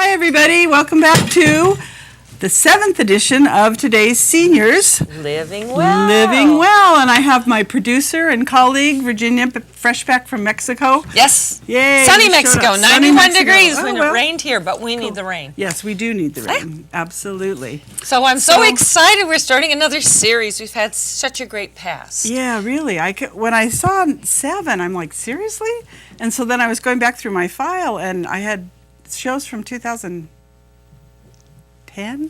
Hi, everybody. Welcome back to the 7th edition of today's Seniors Living Well. Living Well. And I have my producer and colleague, Virginia, fresh back from Mexico. Yes. Yay. Sunny Mexico, 91 degrees when well. it rained here, but we need the rain. Yes, we do need the rain. Absolutely. So I'm so excited. We're starting another series. We've had such a great past. Yeah, really. When I saw 7, I'm like, seriously? And so then I was going back through my file, and I had shows from 2010.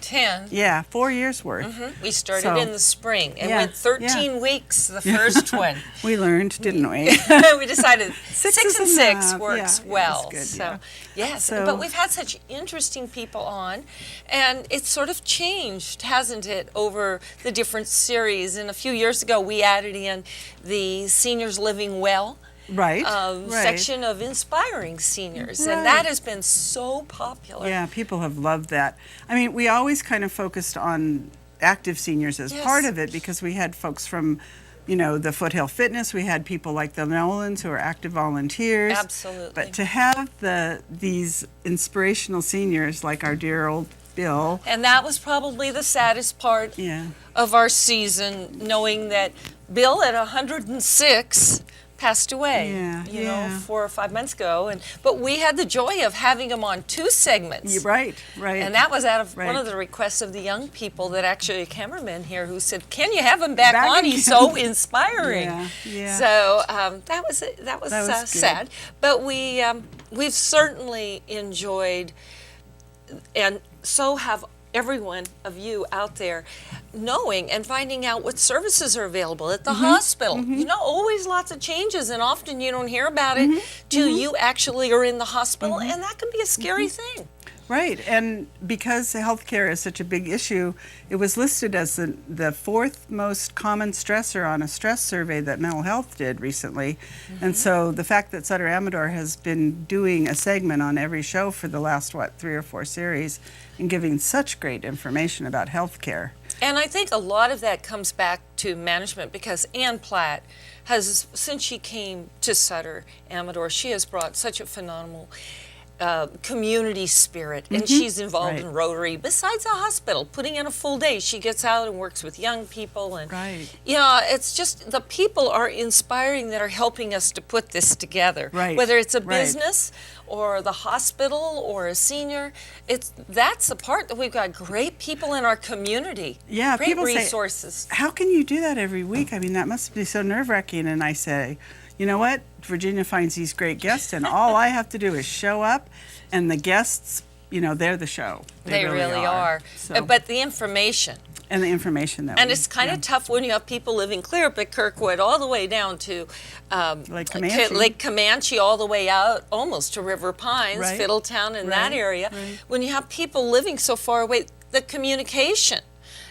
10. Yeah, 4 years worth. Mm-hmm. We started in the spring and went 13 weeks the first one. We learned, didn't we? We decided 6 and 6 works well. Good, so yes, but we've had such interesting people on, and it's sort of changed, hasn't it, over the different series. And a few years ago, we added in the Seniors Living Well. Section of inspiring seniors, and that has been so popular. Yeah, people have loved that. I mean, we always kind of focused on active seniors as part of it because we had folks from, the Foothill Fitness. We had people like the Nolans who are active volunteers. Absolutely. But to have these inspirational seniors like our dear old Bill. And that was probably the saddest part of our season, knowing that Bill at 106 passed away, 4 or 5 months ago, but we had the joy of having him on 2 segments. Right. And that was out of one of the requests of the young people that actually a cameraman here who said, "Can you have him back on? He's so inspiring." So that was sad, but we've certainly enjoyed, and so have everyone of you out there, knowing and finding out what services are available at the hospital. Always lots of changes, and often you don't hear about it till you actually are in the hospital, and that can be a scary thing. Right, and because healthcare is such a big issue, it was listed as the 4th most common stressor on a stress survey that Mental Health did recently. And so the fact that Sutter Amador has been doing a segment on every show for the last, 3 or 4 series, and giving such great information about healthcare. And I think a lot of that comes back to management, because Ann Platt has, since she came to Sutter Amador, she has brought such a phenomenal community spirit, and she's involved in Rotary besides the hospital, putting in a full day. She gets out and works with young people, and it's just the people are inspiring that are helping us to put this together, whether it's a business or the hospital or a senior. That's the part that we've got great people in our community, great people resources. Say, how can you do that every week? I mean, that must be so nerve-wracking. And I say, you know what? Virginia finds these great guests, and all I have to do is show up, and the guests, they're the show. They really are. So. But the information. And the information that it's kind of tough when you have people living clear up at Kirkwood all the way down to Lake Comanche, all the way out almost to River Pines, Fiddletown, and that area. When you have people living so far away, the communication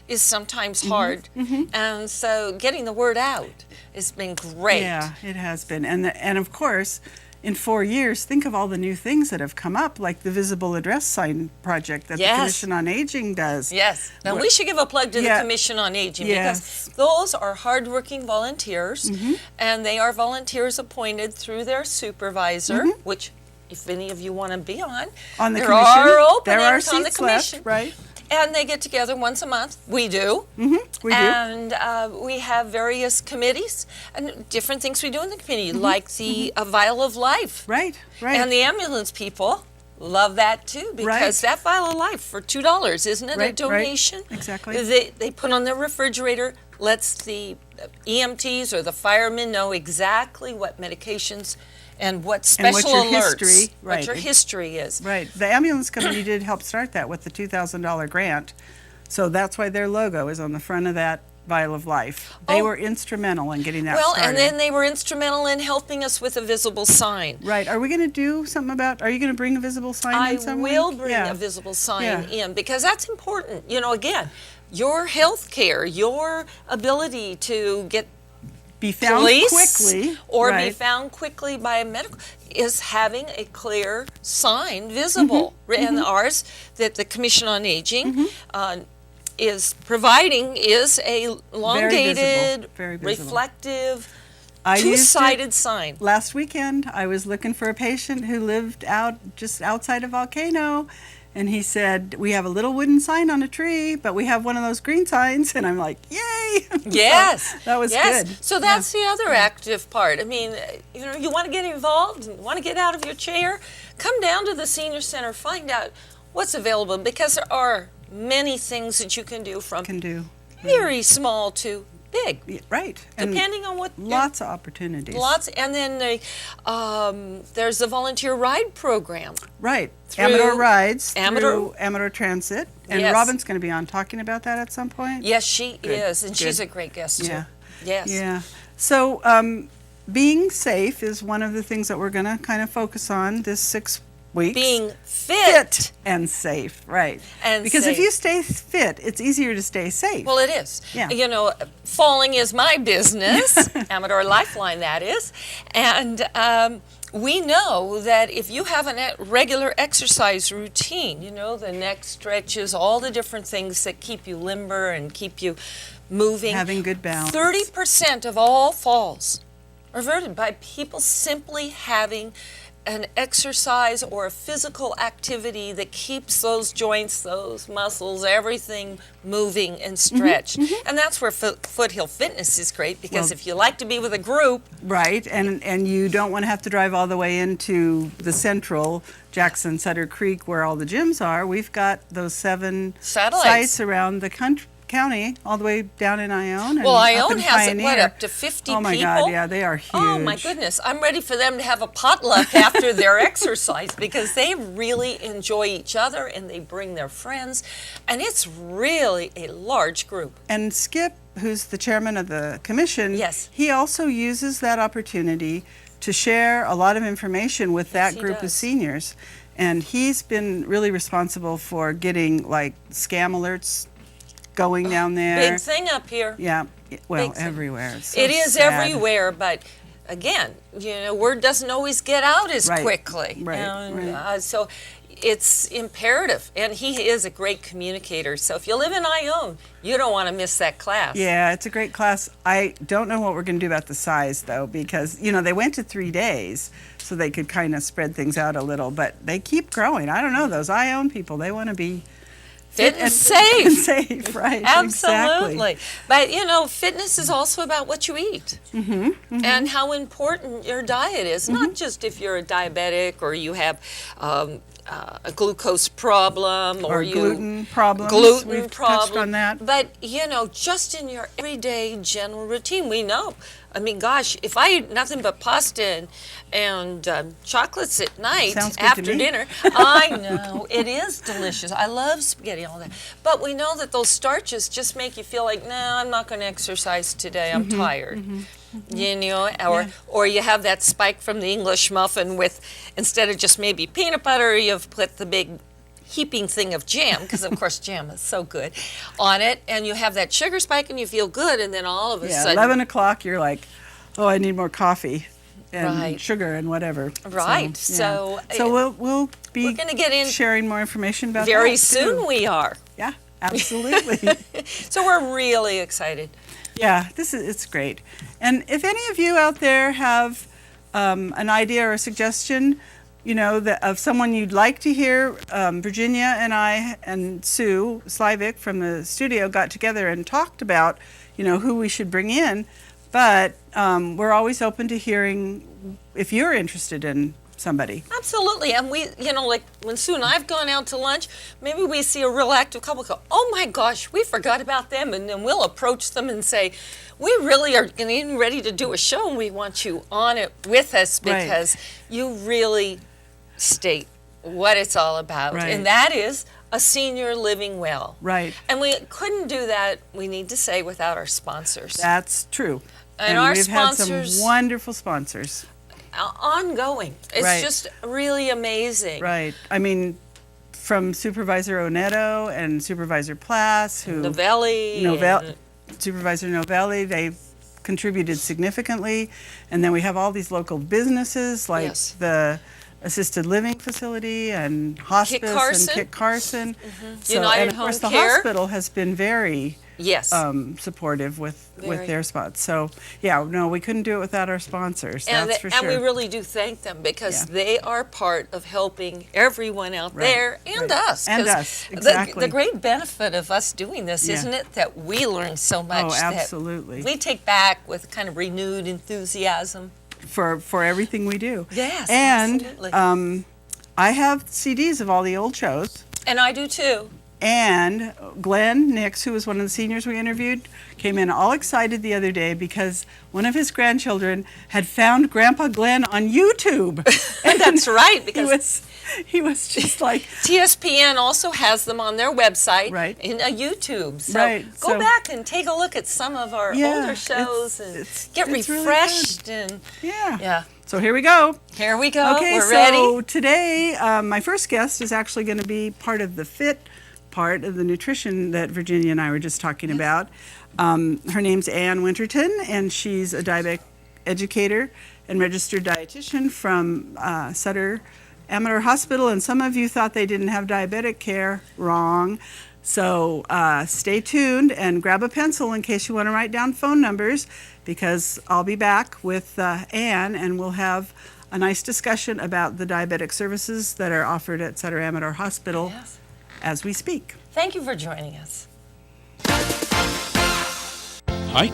is sometimes hard. And so getting the word out has been great. Yeah, it has been. And of course, in 4 years, think of all the new things that have come up, like the visible address sign project that the Commission on Aging does. Yes. Now, we should give a plug to the Commission on Aging, because those are hardworking volunteers, and they are volunteers appointed through their supervisor, which, if any of you want to be on the there commission, are openings there are on the commission. Left, And they get together once a month. We do. We do. And we have various committees and different things we do in the community, like the Vial of Life. Right. And the ambulance people love that too, because that Vial of Life for $2, isn't it, a donation? Exactly. They put on their refrigerator, lets the EMTs or the firemen know exactly what medications and what special alerts, what your history is. Right. The ambulance company did help start that with the $2,000 grant. So that's why their logo is on the front of that Vial of Life. They were instrumental in getting that started. And then they were instrumental in helping us with a visible sign. Right. Are we going to do something are you going to bring a visible sign in some way? I will bring a visible sign in, because that's important. Again, your health care, your ability to be found quickly, or be found quickly by a medical, is having a clear sign visible. And ours, that the Commission on Aging is providing, is a elongated, very visible. Reflective, two-sided sign. Last weekend, I was looking for a patient who lived just outside a volcano, and he said, we have a little wooden sign on a tree, but we have one of those green signs. And I'm like, yay! Yes. So that was yes. good. So that's the other active part. I mean, you want to get involved and want to get out of your chair, come down to the senior center, find out what's available, because there are many things that you can do from very small to big. Yeah, right. Depending on what. Lots of opportunities. Lots. And then there's the volunteer ride program. Right. Amador rides Amador. through Amador Transit. And Yes. Robin's going to be on talking about that at some point. Yes, she Good. is. And she's Good. a great guest, Yeah. too. Yes. Yeah. So being safe is one of the things that we're going to kind of focus on this 6 weeks. Being fit. And safe, right. And because safe. if you stay fit, it's easier to stay safe. Well, it is. Yeah. You know, falling is my business, Amador Lifeline, that is. And we know that if you have a regular exercise routine, you know, the neck stretches, all the different things that keep you limber and keep you moving. Having good balance. 30% of all falls are averted by people simply having an exercise or a physical activity that keeps those joints, those muscles, everything moving and stretched. And that's where Foothill Fitness is great, because if you like to be with a group. Right, and you don't want to have to drive all the way into the central Jackson Sutter Creek where all the gyms are. We've got those 7 Satellites. sites around the county, all the way down in Ione. And Well, up Ione in has Pioneer. what, up to 50 people? Oh my God, yeah, they are huge. Oh my goodness, I'm ready for them to have a potluck after their exercise, because they really enjoy each other and they bring their friends, and it's really a large group. And Skip, who's the chairman of the commission, Yes. he also uses that opportunity to share a lot of information with that he group of does. seniors. And he's been really responsible for getting like scam alerts going down there. Big thing up here. Yeah, well, Big thing. everywhere. It's so It is sad. everywhere, but again, you know, word doesn't always get out as Right, quickly. right, And, right. so it's imperative, and he is a great communicator. So if you live in Ione, you don't want to miss that class. Yeah, it's a great class. I don't know what we're going to do about the size, though, because, you know, they went to 3 days so they could kind of spread things out a little, but they keep growing. I don't know, those Ione people, they want to be Fit and safe. safe, right. Absolutely. Exactly. But, you know, fitness is also about what you eat and how important your diet is, not just if you're a diabetic or you have a glucose problem Or you gluten problems. gluten We've problem. touched on that. But, you know, just in your everyday general routine, we know. I mean, gosh, if I eat nothing but pasta and chocolates at night Sounds good to after me. dinner, I know, it is delicious. I love spaghetti, all that. But we know that those starches just make you feel like, nah, I'm not going to exercise today. I'm tired. You know, or you have that spike from the English muffin with, instead of just maybe peanut butter, you've put the big heaping thing of jam, because of course jam is so good, on it, and you have that sugar spike and you feel good, and then all of a sudden. 11 o'clock, you're like, oh, I need more coffee and Right. sugar and whatever. Right. So So, we'll be we're gonna get in sharing more information about very that, soon too. we are. Yeah, absolutely. So we're really excited. Yeah, it's great. And if any of you out there have an idea or a suggestion, you know, of someone you'd like to hear, Virginia and I and Sue Slivick from the studio got together and talked about, you know, who we should bring in. But we're always open to hearing if you're interested in somebody. Absolutely. And we, you know, like when Sue and I've gone out to lunch, maybe we see a real active couple go, oh my gosh, we forgot about them. And then we'll approach them and say, we really are getting ready to do a show and we want you on it with us because you really state what it's all about. Right. And that is a senior living well. Right. And we couldn't do that, we need to say, without our sponsors. That's true. And our we've had sponsors- some wonderful sponsors. Ongoing. It's Right. just really amazing. Right. I mean, from Supervisor Oneto and Supervisor Plass, who Novelli. and- Supervisor Novelli, they've contributed significantly. And then we have all these local businesses like Yes. the assisted living facility and hospice Carson. and Kit Carson. So, United and of course, the Home Care. hospital has been very Yes. supportive with Very. their spots. So, yeah, no, we couldn't do it without our sponsors. That's for And we sure. really do thank them because Yeah. they are part of helping everyone out Right, there and right. us. And 'Cause us, exactly. The great benefit of us doing this, Yeah. isn't it, that we learn so much Oh, that absolutely. we take back with kind of renewed enthusiasm. For everything we do. Yes, and absolutely. I have CDs of all the old shows. And I do too. And Glenn Nix, who was one of the seniors we interviewed, came in all excited the other day because one of his grandchildren had found Grandpa Glenn on YouTube. And That's right, because he was just like, TSPN also has them on their website Right. and YouTube. So Right, go so- back and take a look at some of our Yeah, older shows get it's really refreshed and yeah. yeah. So here we go. Here we go. Okay, We're so ready. today my first guest is actually going to be part of the fit part of the nutrition that Virginia and I were just talking about. Her name's Ann Winterton, and she's a diabetic educator and registered dietitian from Sutter Amador Hospital. And some of you thought they didn't have diabetic care. Wrong. So stay tuned and grab a pencil in case you want to write down phone numbers, because I'll be back with Ann, and we'll have a nice discussion about the diabetic services that are offered at Sutter Amador Hospital Yes. as we speak. Thank you for joining us. Hi,